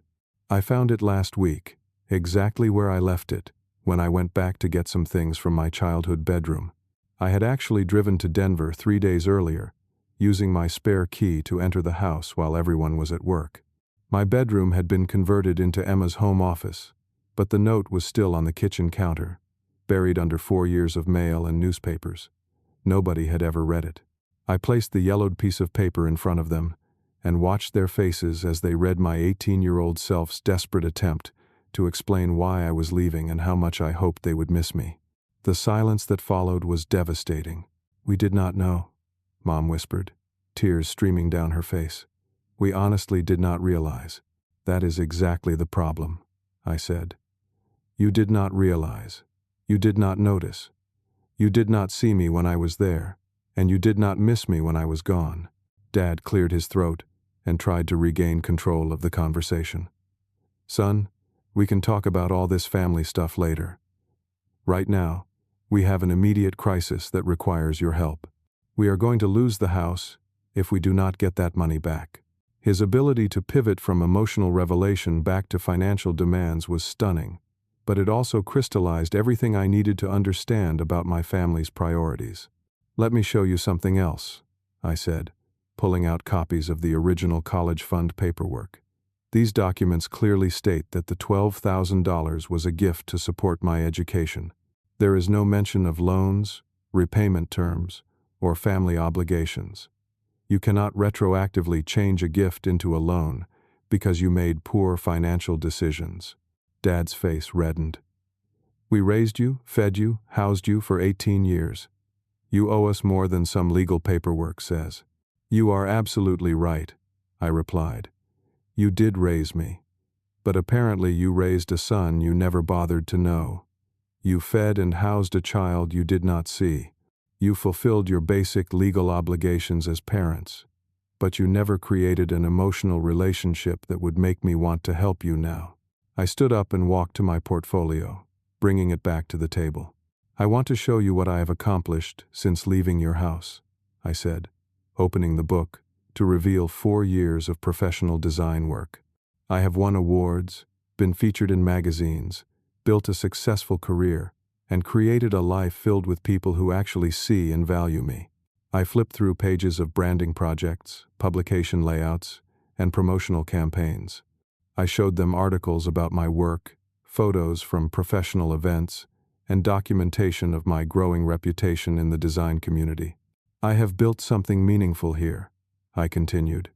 I found it last week, exactly where I left it, when I went back to get some things from my childhood bedroom. I had actually driven to Denver 3 days earlier, using my spare key to enter the house while everyone was at work. My bedroom had been converted into Emma's home office, but the note was still on the kitchen counter, buried under 4 years of mail and newspapers. Nobody had ever read it. I placed the yellowed piece of paper in front of them and watched their faces as they read my 18-year-old self's desperate attempt to explain why I was leaving and how much I hoped they would miss me. The silence that followed was devastating. "We did not know," Mom whispered, tears streaming down her face. "We honestly did not realize." "That is exactly the problem," I said. "You did not realize. You did not notice. You did not see me when I was there, and you did not miss me when I was gone." Dad cleared his throat and tried to regain control of the conversation. "Son, we can talk about all this family stuff later. Right now, we have an immediate crisis that requires your help. We are going to lose the house if we do not get that money back." His ability to pivot from emotional revelation back to financial demands was stunning, but it also crystallized everything I needed to understand about my family's priorities. "Let me show you something else," I said, pulling out copies of the original college fund paperwork. "These documents clearly state that the $12,000 was a gift to support my education. There is no mention of loans, repayment terms, or family obligations. You cannot retroactively change a gift into a loan because you made poor financial decisions." Dad's face reddened. We raised you, fed you, housed you for 18 years. You owe us more than some legal paperwork says." "You are absolutely right," I replied. "You did raise me. But apparently you raised a son you never bothered to know. You fed and housed a child you did not see. You fulfilled your basic legal obligations as parents. But you never created an emotional relationship that would make me want to help you now." I stood up and walked to my portfolio, bringing it back to the table. "I want to show you what I have accomplished since leaving your house," I said, opening the book to reveal 4 years of professional design work. "I have won awards, been featured in magazines, built a successful career, and created a life filled with people who actually see and value me." I flipped through pages of branding projects, publication layouts, and promotional campaigns. I showed them articles about my work, photos from professional events, and documentation of my growing reputation in the design community. "I have built something meaningful here," I continued.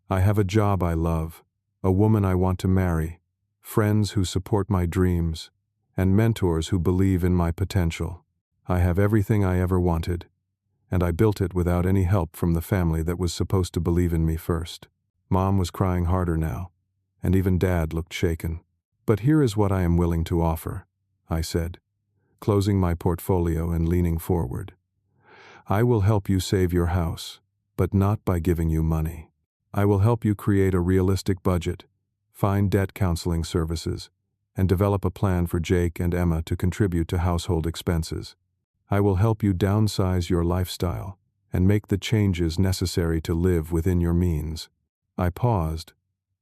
"I have a job I love, a woman I want to marry, friends who support my dreams, and mentors who believe in my potential. I have everything I ever wanted, and I built it without any help from the family that was supposed to believe in me first." Mom was crying harder now, and even Dad looked shaken. "But here is what I am willing to offer," I said, closing my portfolio and leaning forward. "I will help you save your house, but not by giving you money. I will help you create a realistic budget, find debt counseling services, and develop a plan for Jake and Emma to contribute to household expenses. I will help you downsize your lifestyle and make the changes necessary to live within your means." I paused,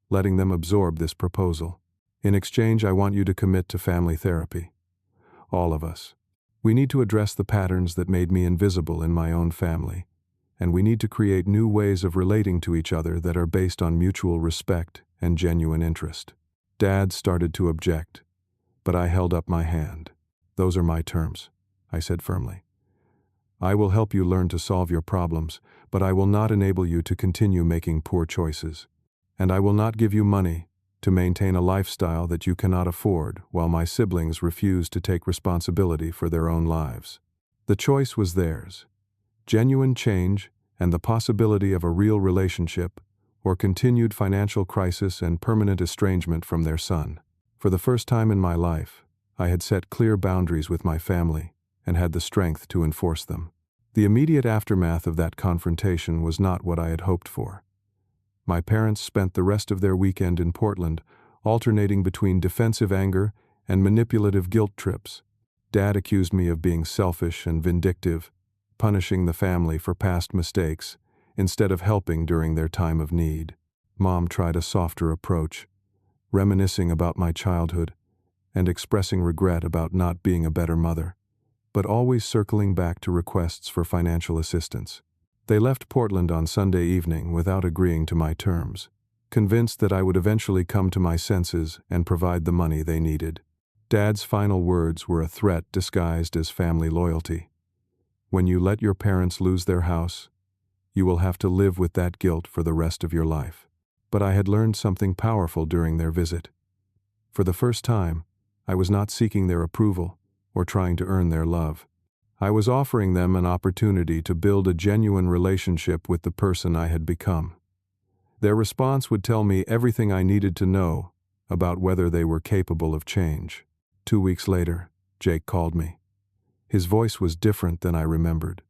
letting them absorb this proposal. "In exchange, I want you to commit to family therapy. All of us. We need to address the patterns that made me invisible in my own family, and we need to create new ways of relating to each other that are based on mutual respect and genuine interest." Dad started to object, but I held up my hand. "Those are my terms," I said firmly. "I will help you learn to solve your problems, but I will not enable you to continue making poor choices. And I will not give you money to maintain a lifestyle that you cannot afford while my siblings refuse to take responsibility for their own lives." The choice was theirs: genuine change and the possibility of a real relationship, or continued financial crisis and permanent estrangement from their son. For the first time in my life, I had set clear boundaries with my family and had the strength to enforce them. The immediate aftermath of that confrontation was not what I had hoped for. My parents spent the rest of their weekend in Portland, alternating between defensive anger and manipulative guilt trips. Dad accused me of being selfish and vindictive, punishing the family for past mistakes instead of helping during their time of need. Mom tried a softer approach, reminiscing about my childhood and expressing regret about not being a better mother, but always circling back to requests for financial assistance. They left Portland on Sunday evening without agreeing to my terms, convinced that I would eventually come to my senses and provide the money they needed. Dad's final words were a threat disguised as family loyalty. "When you let your parents lose their house, you will have to live with that guilt for the rest of your life." But I had learned something powerful during their visit. For the first time, I was not seeking their approval or trying to earn their love. I was offering them an opportunity to build a genuine relationship with the person I had become. Their response would tell me everything I needed to know about whether they were capable of change. 2 weeks later, Jake called me. His voice was different than I remembered,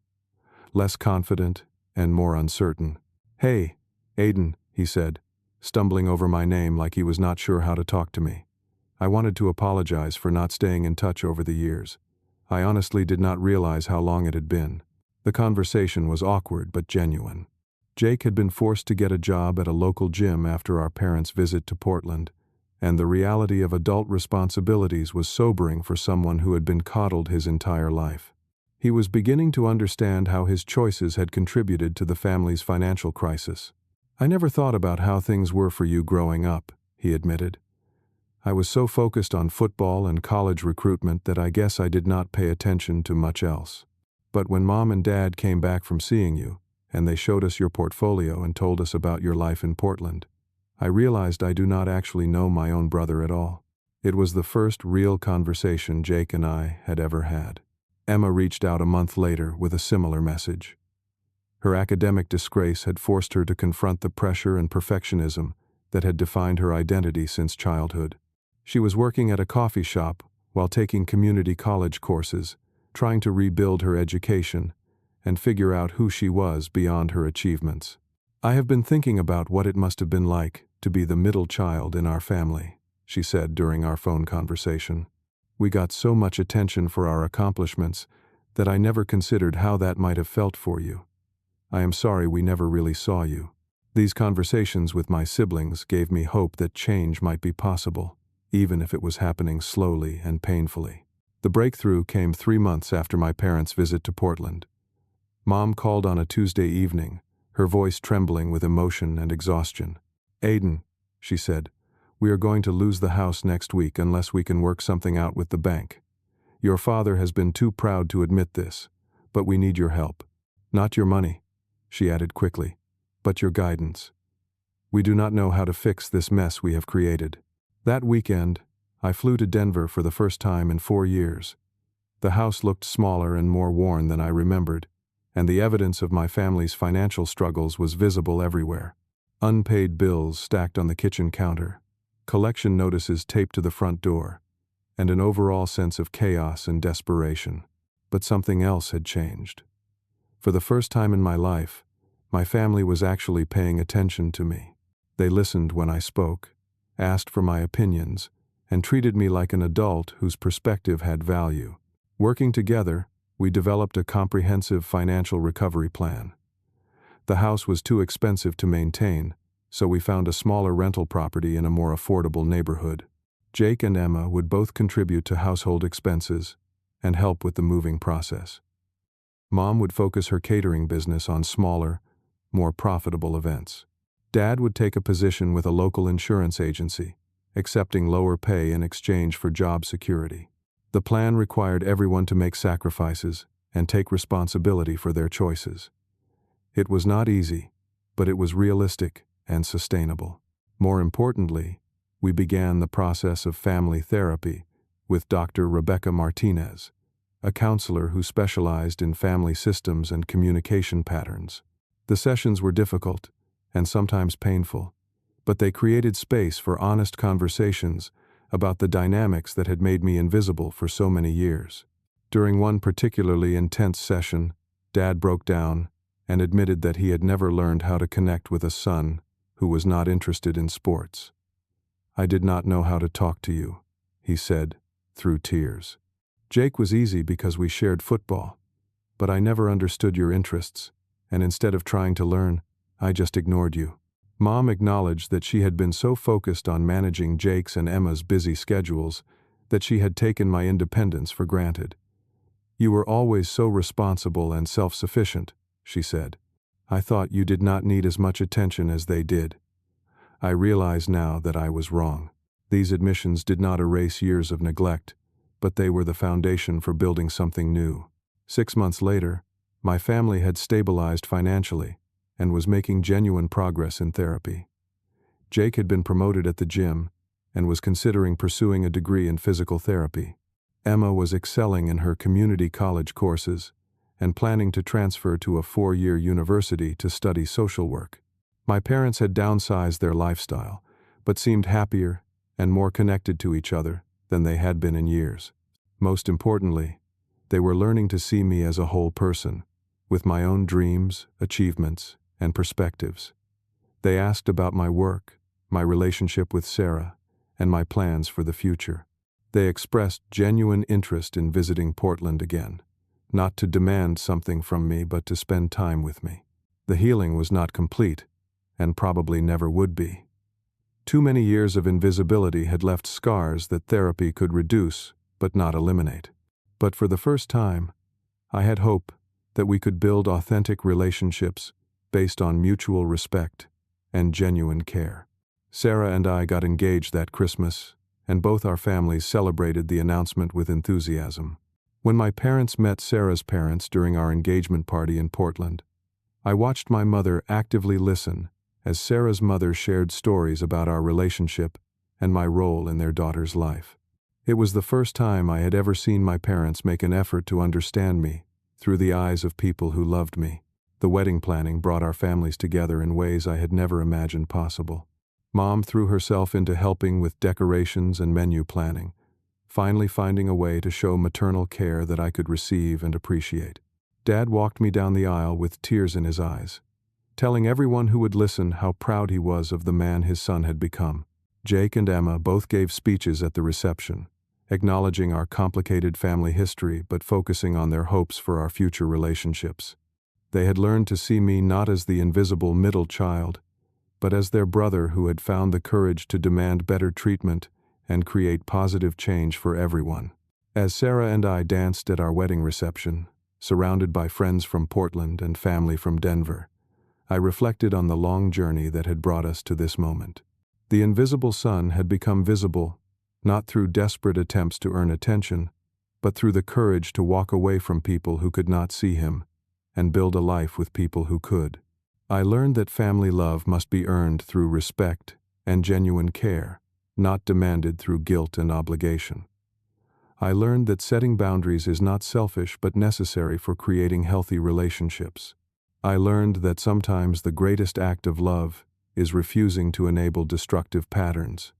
less confident and more uncertain. "Hey, Aidan," he said, stumbling over my name like he was not sure how to talk to me. I wanted to apologize for not staying in touch over the years. I honestly did not realize how long it had been. The conversation was awkward but genuine. Jake had been forced to get a job at a local gym after our parents' visit to Portland, and the reality of adult responsibilities was sobering for someone who had been coddled his entire life. He was beginning to understand how his choices had contributed to the family's financial crisis. "I never thought about how things were for you growing up," he admitted. "I was so focused on football and college recruitment that I guess I did not pay attention to much else. But when Mom and Dad came back from seeing you, and they showed us your portfolio and told us about your life in Portland, I realized I do not actually know my own brother at all. It was the first real conversation Jake and I had ever had. Emma reached out a month later with a similar message. Her academic disgrace had forced her to confront the pressure and perfectionism that had defined her identity since childhood. She was working at a coffee shop while taking community college courses, trying to rebuild her education and figure out who she was beyond her achievements. "I have been thinking about what it must have been like to be the middle child in our family," she said during our phone conversation. "We got so much attention for our accomplishments that I never considered how that might have felt for you. I am sorry we never really saw you." These conversations with my siblings gave me hope that change might be possible, even if it was happening slowly and painfully. The breakthrough came 3 months after my parents' visit to Portland. Mom called on a Tuesday evening, her voice trembling with emotion and exhaustion. "Aidan," she said, "we are going to lose the house next week unless we can work something out with the bank. Your father has been too proud to admit this, but we need your help. Not your money," she added quickly, "but your guidance. We do not know how to fix this mess we have created." That weekend, I flew to Denver for the first time in 4 years. The house looked smaller and more worn than I remembered, and the evidence of my family's financial struggles was visible everywhere. Unpaid bills stacked on the kitchen counter, collection notices taped to the front door, and an overall sense of chaos and desperation. But something else had changed. For the first time in my life, my family was actually paying attention to me. They listened when I spoke, asked for my opinions, and treated me like an adult whose perspective had value. Working together, we developed a comprehensive financial recovery plan. The house was too expensive to maintain, so we found a smaller rental property in a more affordable neighborhood. Jake and Emma would both contribute to household expenses and help with the moving process. Mom would focus her catering business on smaller, more profitable events. Dad would take a position with a local insurance agency, accepting lower pay in exchange for job security. The plan required everyone to make sacrifices and take responsibility for their choices. It was not easy, but it was realistic and sustainable. More importantly, we began the process of family therapy with Dr. Rebecca Martinez, a counselor who specialized in family systems and communication patterns. The sessions were difficult and sometimes painful, but they created space for honest conversations about the dynamics that had made me invisible for so many years. During one particularly intense session, Dad broke down and admitted that he had never learned how to connect with a son who was not interested in sports. "I did not know how to talk to you," he said, through tears. "Jake was easy because we shared football, but I never understood your interests, and instead of trying to learn, I just ignored you." Mom acknowledged that she had been so focused on managing Jake's and Emma's busy schedules that she had taken my independence for granted. "You were always so responsible and self-sufficient," she said. "I thought you did not need as much attention as they did. I realize now that I was wrong." These admissions did not erase years of neglect, but they were the foundation for building something new. 6 months later, my family had stabilized financially and was making genuine progress in therapy. Jake had been promoted at the gym and was considering pursuing a degree in physical therapy. Emma was excelling in her community college courses and planning to transfer to a 4-year university to study social work. My parents had downsized their lifestyle, but seemed happier and more connected to each other than they had been in years. Most importantly, they were learning to see me as a whole person, with my own dreams, achievements, and perspectives. They asked about my work, my relationship with Sarah, and my plans for the future. They expressed genuine interest in visiting Portland again, not to demand something from me but to spend time with me. The healing was not complete, and probably never would be. Too many years of invisibility had left scars that therapy could reduce but not eliminate. But for the first time, I had hope that we could build authentic relationships based on mutual respect and genuine care. Sarah and I got engaged that Christmas, and both our families celebrated the announcement with enthusiasm. When my parents met Sarah's parents during our engagement party in Portland, I watched my mother actively listen as Sarah's mother shared stories about our relationship and my role in their daughter's life. It was the first time I had ever seen my parents make an effort to understand me through the eyes of people who loved me. The wedding planning brought our families together in ways I had never imagined possible. Mom threw herself into helping with decorations and menu planning, finally finding a way to show maternal care that I could receive and appreciate. Dad walked me down the aisle with tears in his eyes, telling everyone who would listen how proud he was of the man his son had become. Jake and Emma both gave speeches at the reception, acknowledging our complicated family history but focusing on their hopes for our future relationships. They had learned to see me not as the invisible middle child, but as their brother who had found the courage to demand better treatment and create positive change for everyone. As Sarah and I danced at our wedding reception, surrounded by friends from Portland and family from Denver, I reflected on the long journey that had brought us to this moment. The invisible son had become visible, not through desperate attempts to earn attention, but through the courage to walk away from people who could not see him and build a life with people who could. I learned that family love must be earned through respect and genuine care, not demanded through guilt and obligation. I learned that setting boundaries is not selfish but necessary for creating healthy relationships. I learned that sometimes the greatest act of love is refusing to enable destructive patterns,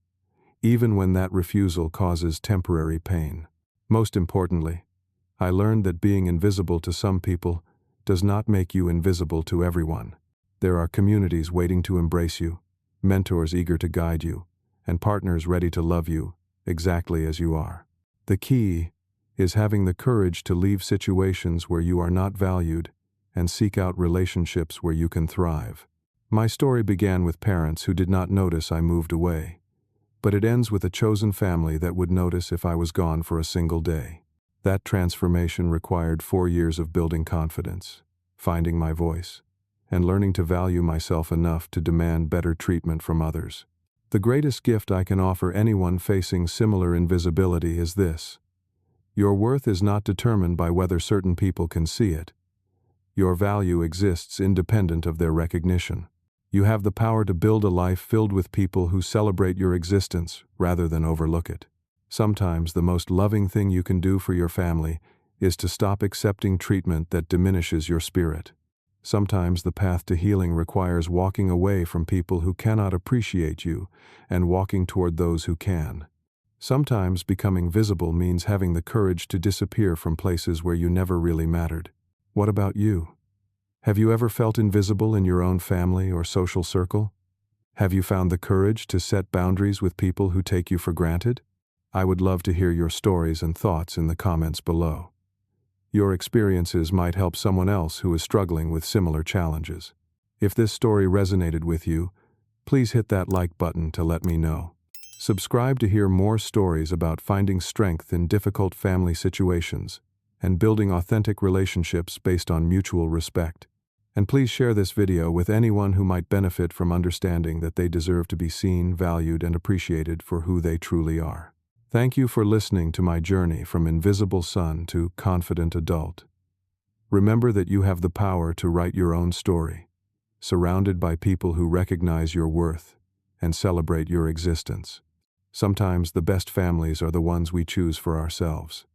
even when that refusal causes temporary pain. Most importantly, I learned that being invisible to some people does not make you invisible to everyone. There are communities waiting to embrace you, mentors eager to guide you, and partners ready to love you exactly as you are. The key is having the courage to leave situations where you are not valued and seek out relationships where you can thrive. My story began with parents who did not notice I moved away, but it ends with a chosen family that would notice if I was gone for a single day. That transformation required 4 years of building confidence, finding my voice, and learning to value myself enough to demand better treatment from others. The greatest gift I can offer anyone facing similar invisibility is this: your worth is not determined by whether certain people can see it. Your value exists independent of their recognition. You have the power to build a life filled with people who celebrate your existence rather than overlook it. Sometimes the most loving thing you can do for your family is to stop accepting treatment that diminishes your spirit. Sometimes the path to healing requires walking away from people who cannot appreciate you and walking toward those who can. Sometimes becoming visible means having the courage to disappear from places where you never really mattered. What about you? Have you ever felt invisible in your own family or social circle? Have you found the courage to set boundaries with people who take you for granted? I would love to hear your stories and thoughts in the comments below. Your experiences might help someone else who is struggling with similar challenges. If this story resonated with you, please hit that like button to let me know. Subscribe to hear more stories about finding strength in difficult family situations and building authentic relationships based on mutual respect. And please share this video with anyone who might benefit from understanding that they deserve to be seen, valued, and appreciated for who they truly are. Thank you for listening to my journey from invisible son to confident adult. Remember that you have the power to write your own story, surrounded by people who recognize your worth and celebrate your existence. Sometimes the best families are the ones we choose for ourselves.